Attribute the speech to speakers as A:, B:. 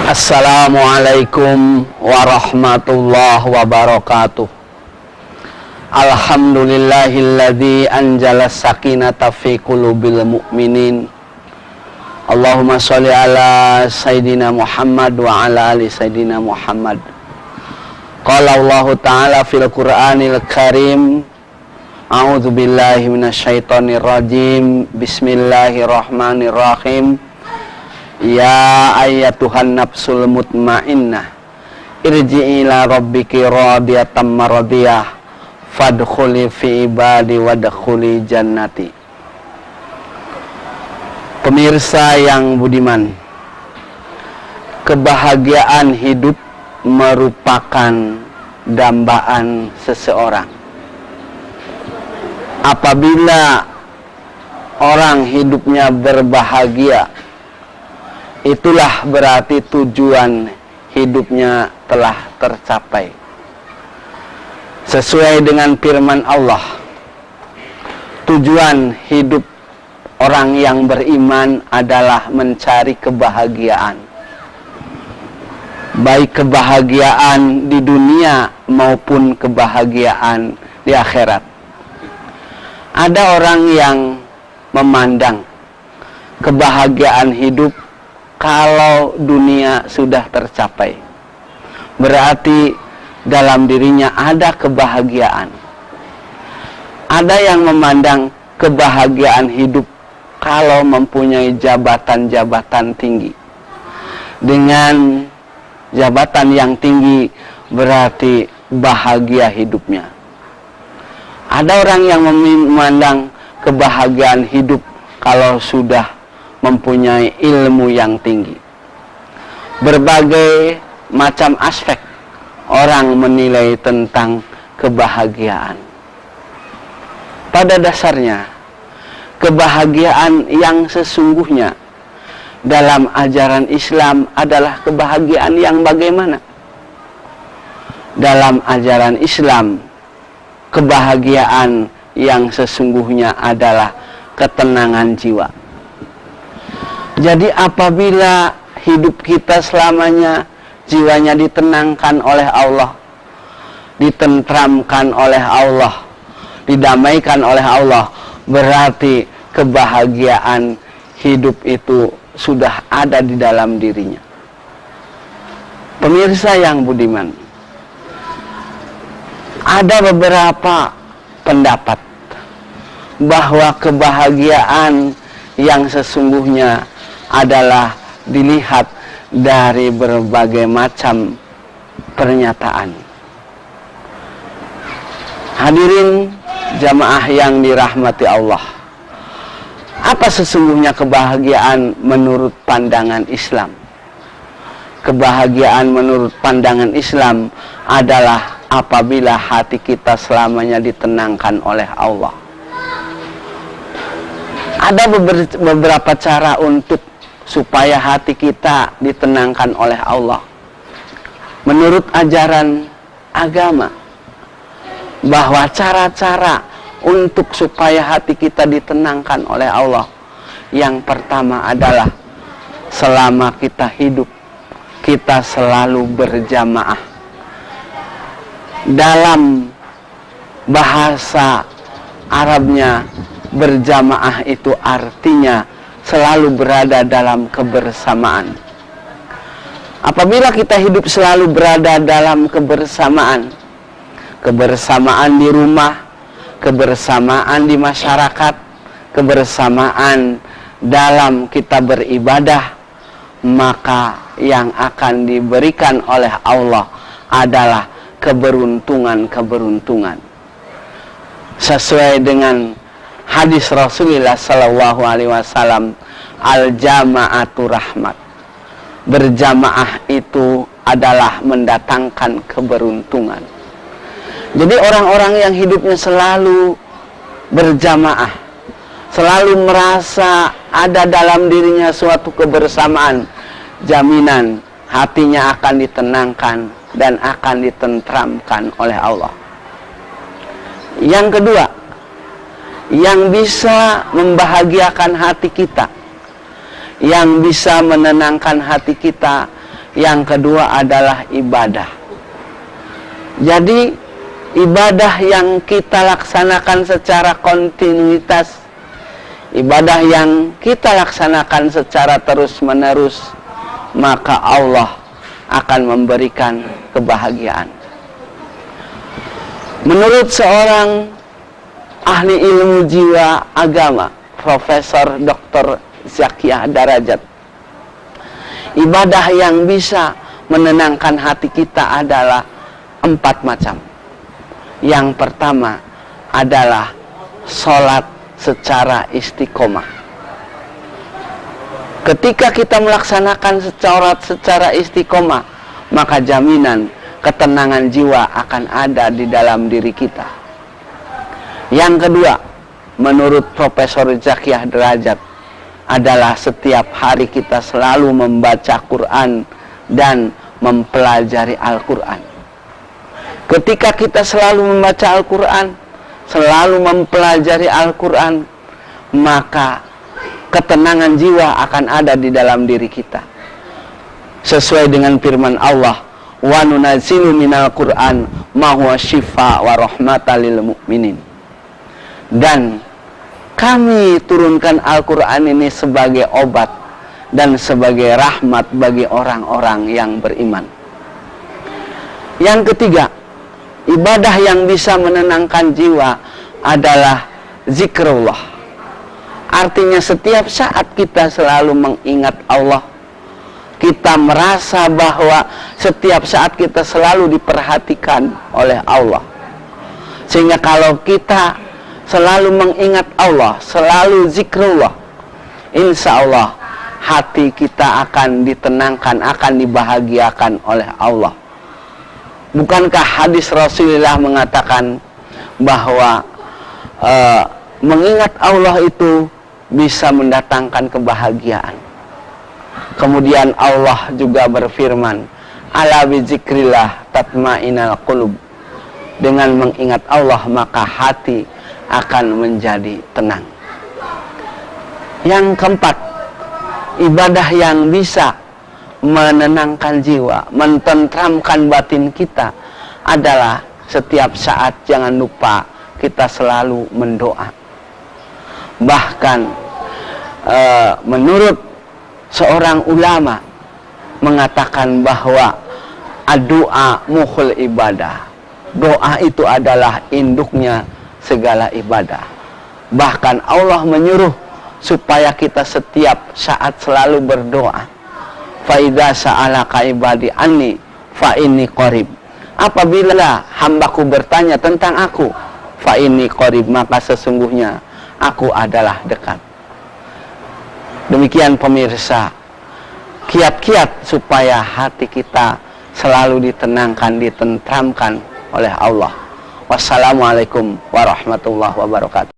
A: Assalamualaikum warahmatullahi wabarakatuh. Alhamdulillahilladzi anjala sakinata fi qulubil mu'minin. Allahumma sholli ala Sayyidina Muhammad wa ala ali Sayyidina Muhammad. Qala Allah Ta'ala fil Qur'anil Karim, a'udzu billahi minasyaitonir rajim. Bismillahirrahmanirrahim. Ya ayyatuhan nafsul mutmainnah, irji'i ila rabbiki radiyatan maradiyah, fadkhuli fi ibadi wadkhuli jannati. Pemirsa yang budiman, kebahagiaan hidup merupakan dambaan seseorang. Apabila orang hidupnya berbahagia, itulah berarti tujuan hidupnya telah tercapai. Sesuai dengan firman Allah, tujuan hidup orang yang beriman adalah mencari kebahagiaan. Baik kebahagiaan di dunia maupun kebahagiaan di akhirat. Ada orang yang memandang kebahagiaan hidup kalau dunia sudah tercapai, berarti dalam dirinya ada kebahagiaan. Ada yang memandang kebahagiaan hidup kalau mempunyai jabatan-jabatan tinggi. Dengan jabatan yang tinggi berarti bahagia hidupnya. Ada orang yang memandang kebahagiaan hidup kalau sudah mempunyai ilmu yang tinggi. Berbagai macam aspek orang menilai tentang kebahagiaan. Pada dasarnya, kebahagiaan yang sesungguhnya dalam ajaran Islam adalah kebahagiaan yang bagaimana? Dalam ajaran Islam, kebahagiaan yang sesungguhnya adalah ketenangan jiwa. Jadi apabila hidup kita selamanya jiwanya ditenangkan oleh Allah, ditentramkan oleh Allah, didamaikan oleh Allah, berarti kebahagiaan hidup itu sudah ada di dalam dirinya. Pemirsa yang budiman, ada beberapa pendapat bahwa kebahagiaan yang sesungguhnya adalah dilihat dari berbagai macam pernyataan. Hadirin jamaah yang dirahmati Allah, apa sesungguhnya kebahagiaan menurut pandangan Islam? Kebahagiaan menurut pandangan Islam adalah apabila hati kita selamanya ditenangkan oleh Allah. Ada beberapa cara untuk supaya hati kita ditenangkan oleh Allah. Menurut ajaran agama, bahwa cara-cara untuk supaya hati kita ditenangkan oleh Allah, yang pertama adalah selama kita hidup, kita selalu berjamaah. Dalam bahasa Arabnya, berjamaah itu artinya selalu berada dalam kebersamaan. Apabila kita hidup selalu berada dalam kebersamaan, kebersamaan di rumah, kebersamaan di masyarakat, kebersamaan dalam kita beribadah, maka yang akan diberikan oleh Allah adalah keberuntungan-keberuntungan. Sesuai dengan hadis Rasulullah Sallallahu Alaihi Wasallam, al-jama'atu rahmat. Berjamaah itu adalah mendatangkan keberuntungan. Jadi orang-orang yang hidupnya selalu berjamaah, selalu merasa ada dalam dirinya suatu kebersamaan, jaminan hatinya akan ditenangkan dan akan ditentramkan oleh Allah. Yang kedua, yang bisa membahagiakan hati kita, yang bisa menenangkan hati kita, yang kedua adalah ibadah. Jadi ibadah yang kita laksanakan secara kontinuitas, ibadah yang kita laksanakan secara terus-menerus, maka Allah akan memberikan kebahagiaan. Menurut seorang ahli ilmu jiwa agama, Profesor Dr. Zakiah Darajat, ibadah yang bisa menenangkan hati kita adalah 4 macam. Yang pertama adalah sholat secara istiqomah. Ketika kita melaksanakan secara istiqomah, maka jaminan ketenangan jiwa akan ada di dalam diri kita. Yang kedua, menurut Profesor Zakiah Darajat, adalah setiap hari kita selalu membaca Quran dan mempelajari Al-Quran. Ketika kita selalu membaca Al-Quran, selalu mempelajari Al-Quran, maka ketenangan jiwa akan ada di dalam diri kita. Sesuai dengan firman Allah, wa nunazzilu minal Qur'an ma huwa syifa wa rahmatan lil mu'minin. Dan kami turunkan Al-Quran ini sebagai obat dan sebagai rahmat bagi orang-orang yang beriman. Yang ketiga, ibadah yang bisa menenangkan jiwa adalah zikrullah. Artinya setiap saat kita selalu mengingat Allah, kita merasa bahwa setiap saat kita selalu diperhatikan oleh Allah. Sehingga kalau kita selalu mengingat Allah, selalu zikrullah, insya Allah hati kita akan ditenangkan, akan dibahagiakan oleh Allah. Bukankah hadis Rasulullah mengatakan bahwa mengingat Allah itu bisa mendatangkan kebahagiaan. Kemudian Allah juga berfirman, ala bizikrillah tatma'innal qulub. Dengan mengingat Allah maka hati akan menjadi tenang. Yang keempat, ibadah yang bisa menenangkan jiwa, mententramkan batin kita adalah setiap saat jangan lupa kita selalu mendoa. Bahkan menurut seorang ulama mengatakan bahwa doa mukhul ibadah. Doa itu adalah induknya segala ibadah. Bahkan Allah menyuruh supaya kita setiap saat selalu berdoa. Fa idza sa'alaka ibadi anni fa inni qarib. Apabila hambaku bertanya tentang aku, fa inni qarib, maka sesungguhnya aku adalah dekat. Demikian pemirsa, kiat-kiat supaya hati kita selalu ditenangkan, ditentramkan oleh Allah. Wassalamualaikum warahmatullahi wabarakatuh.